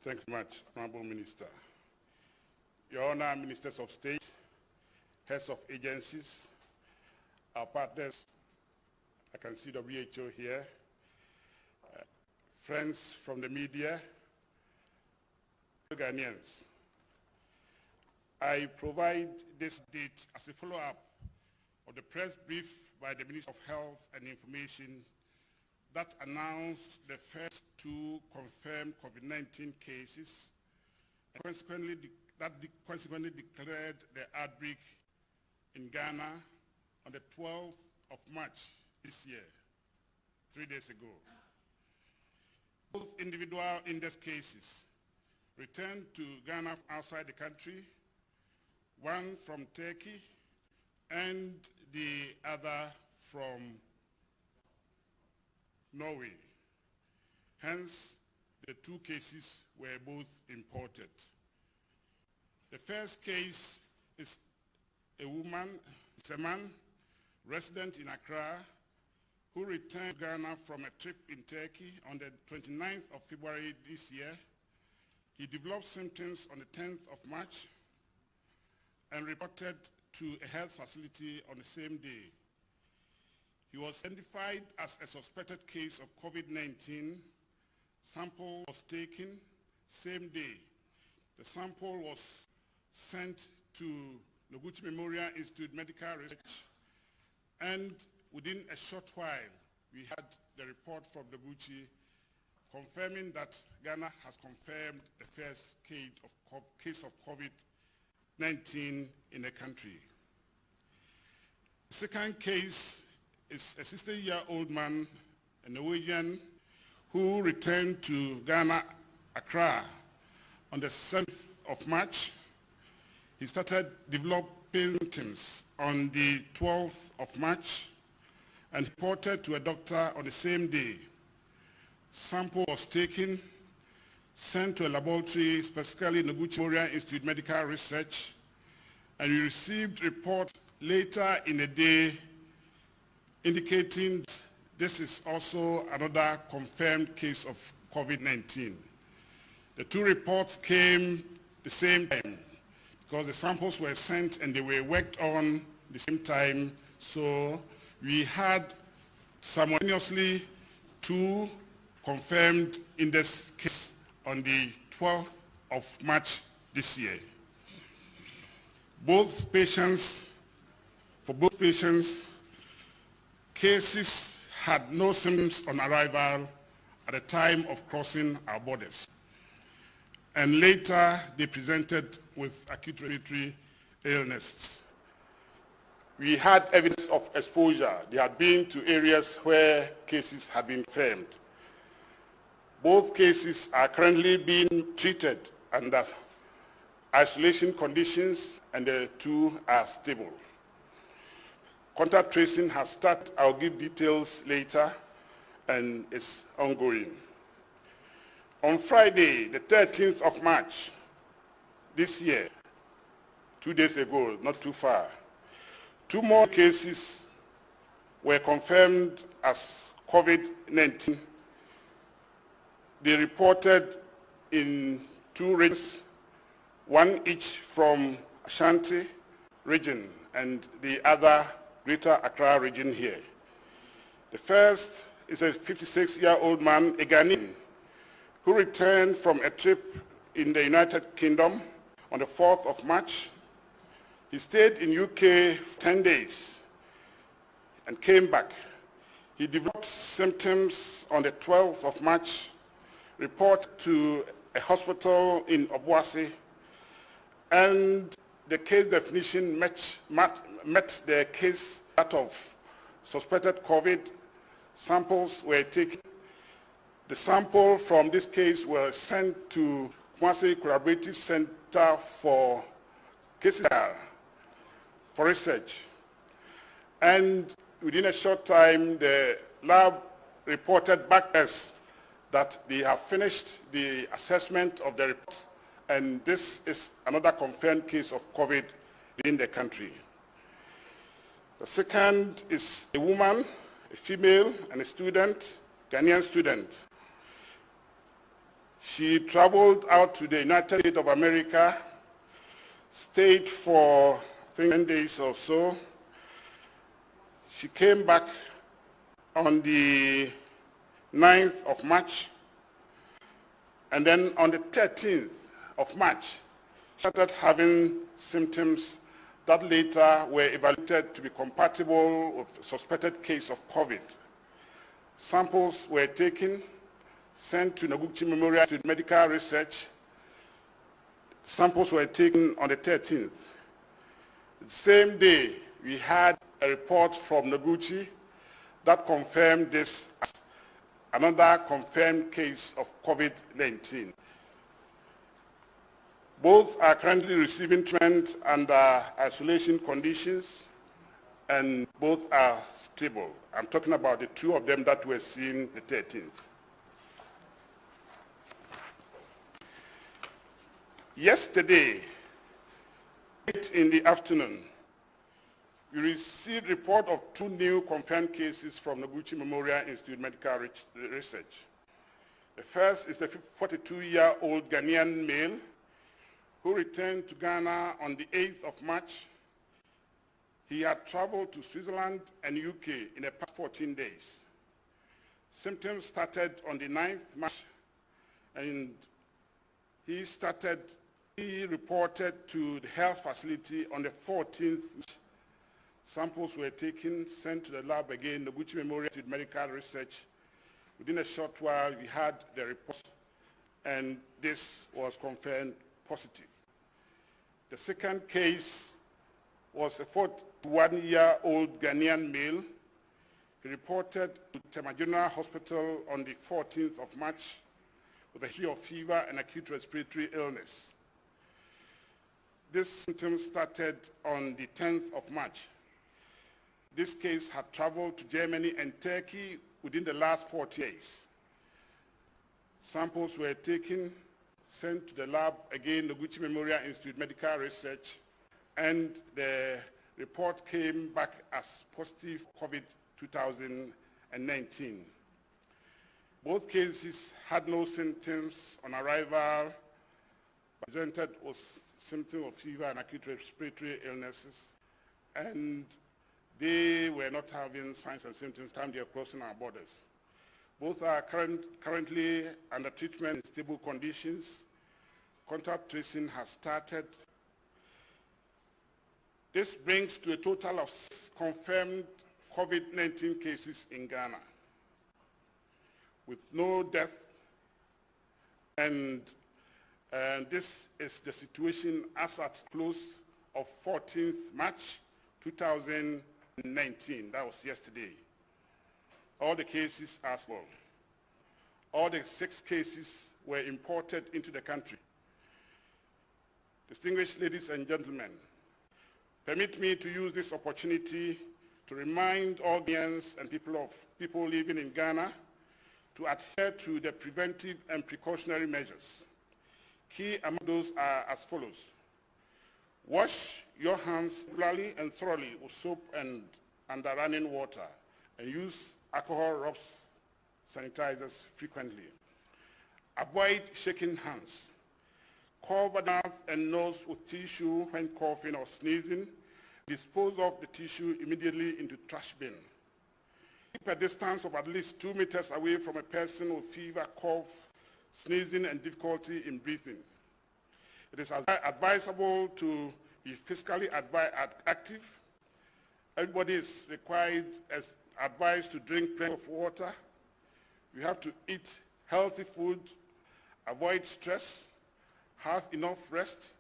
Thanks very much, Honorable Minister. Your Honor, Ministers of State, heads of agencies, our partners, I can see WHO here, friends from the media, Ghanaians. I provide this date as a follow-up of the press brief by the Minister of Health and Information that announced the first 2 confirmed COVID-19 cases and consequently declared the outbreak in Ghana on the 12th of March this year, 3 days ago. Both individual index cases returned to Ghana from outside the country, one from Turkey and the other from Norway. Hence, the 2 cases were both imported. The first case is a man, resident in Accra, who returned to Ghana from a trip in Turkey on the 29th of February this year. He developed symptoms on the 10th of March and reported to a health facility on the same day. He was identified as a suspected case of COVID-19. Sample was taken same day. The sample was sent to Noguchi Memorial Institute Medical Research, and within a short while, we had the report from Noguchi confirming that Ghana has confirmed the first case of COVID-19 in the country. The second case is a 60-year-old man, a Norwegian, who returned to Ghana, Accra, on the 7th of March. He started developing symptoms on the 12th of March and reported to a doctor on the same day. Sample was taken, sent to a laboratory, specifically Noguchi Memorial Institute Medical Research, and we received report later in the day indicating this is also another confirmed case of COVID-19. The 2 reports came the same time because the samples were sent and they were worked on the same time. So we had simultaneously 2 confirmed in this case on the 12th of March this year. For both patients, cases had no symptoms on arrival at the time of crossing our borders. And later, they presented with acute respiratory illness. We had evidence of exposure. They had been to areas where cases had been confirmed. Both cases are currently being treated under isolation conditions, and the 2 are stable. Contact tracing has started. I'll give details later, and it's ongoing. On Friday, the 13th of March this year, 2 days ago, not too far, 2 more cases were confirmed as COVID-19. They reported in 2 regions, one each from Ashanti region and the other Greater Accra region here. The first is a 56-year-old man, a Ghanaian, who returned from a trip in the United Kingdom on the 4th of March. He stayed in UK for 10 days and came back. He developed symptoms on the 12th of March, reported to a hospital in Obuasi, and the case definition met the case that of suspected COVID. Samples were taken. The sample from this case was sent to Kumasi Collaborative Center for Cases for research. And within a short time, the lab reported back to us that they have finished the assessment of the report, and this is another confirmed case of COVID in the country. The second is a woman, a female, and a student, Ghanaian student. She traveled out to the United States of America, stayed for, I think, 10 days or so. She came back on the 9th of March, and then on the 13th of March, she started having symptoms that later were evaluated to be compatible with a suspected case of COVID. Samples were taken, sent to Noguchi Memorial Institute Medical Research. Samples were taken on the 13th. The same day, we had a report from Noguchi that confirmed this as another confirmed case of COVID-19. Both are currently receiving treatment under isolation conditions, and both are stable. I'm talking about the two of them that were seen the 13th. Yesterday, late in the afternoon, we received report of 2 new confirmed cases from Noguchi Memorial Institute Medical Research. The first is the 42-year-old Ghanaian male who returned to Ghana on the 8th of March. He had traveled to Switzerland and UK in the past 14 days. Symptoms started on the 9th March, and he reported to the health facility on the 14th. Samples were taken, sent to the lab again, Noguchi Memorial Institute Medical Research. Within a short while, we had the report, and this was confirmed positive. The second case was a 41-year-old Ghanaian male. He reported to Tema General Hospital on the 14th of March with a history of fever and acute respiratory illness. This symptom started on the 10th of March. This case had traveled to Germany and Turkey within the last 40 days. Samples were taken, sent to the lab, again, Noguchi Memorial Institute Medical Research, and the report came back as positive COVID-2019. Both cases had no symptoms on arrival, but presented with symptoms of fever and acute respiratory illnesses, and they were not having signs and symptoms time they are crossing our borders. Both are currently under treatment in stable conditions. Contact tracing has started. This brings to a total of 6 confirmed COVID-19 cases in Ghana, with no death. And this is the situation as at close of 14th March 2019. That was yesterday. All the cases as well. All the 6 cases were imported into the country. Distinguished ladies and gentlemen, permit me to use this opportunity to remind all Ghanaians and people living in Ghana to adhere to the preventive and precautionary measures. Key among those are as follows. Wash your hands regularly and thoroughly with soap and under running water, and use alcohol rubs, sanitizers frequently. Avoid shaking hands. Cover the mouth and nose with tissue when coughing or sneezing. Dispose of the tissue immediately into trash bin. Keep a distance of at least 2 meters away from a person with fever, cough, sneezing, and difficulty in breathing. It is advisable to be physically active. Everybody is advised to drink plenty of water. We have to eat healthy food, avoid stress, have enough rest,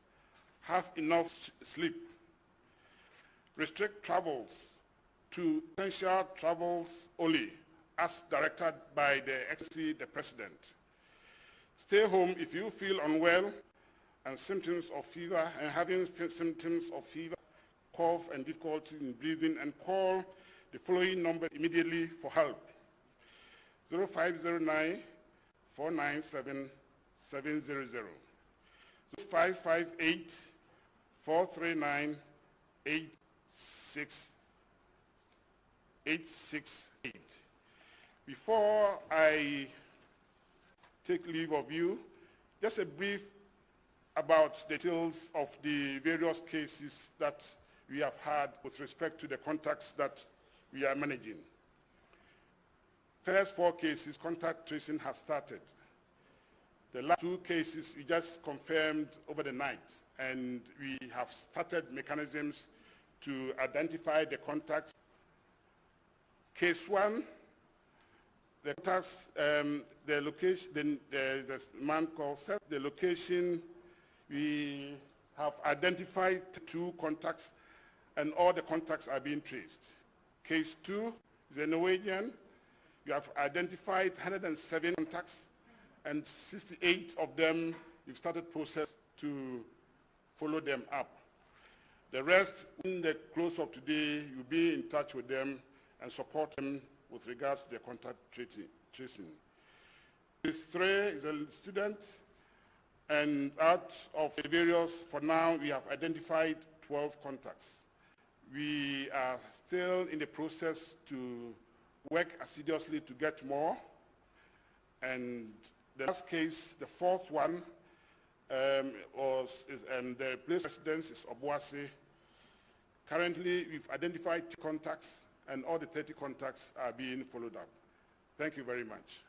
have enough sleep. Restrict travels to essential travels only, as directed by the Excellency, the President. Stay home if you feel unwell and symptoms of fever, and having symptoms of fever, cough, and difficulty in breathing, and call the following number immediately for help: 0509 497 700, 0558 439 868. Before I take leave of you, Just a brief about the details of the various cases that we have had with respect to the contacts that we are managing. First 4 cases, contact tracing has started. The last 2 cases we just confirmed over the night, and we have started mechanisms to identify the contacts. Case 1, the contacts, the location, there's a man called Seth. The location, we have identified 2 contacts, and all the contacts are being traced. Case 2 is a Norwegian. You have identified 107 contacts, and 68 of them, you've started process to follow them up. The rest, in the close of today, you'll be in touch with them and support them with regards to their contact tracing. Case 3 is a student, and out of the various, for now, we have identified 12 contacts. We are still in the process to work assiduously to get more. And the last case, the 4th one, the place of residence is Obuasi. Currently, we've identified contacts, and all the 30 contacts are being followed up. Thank you very much.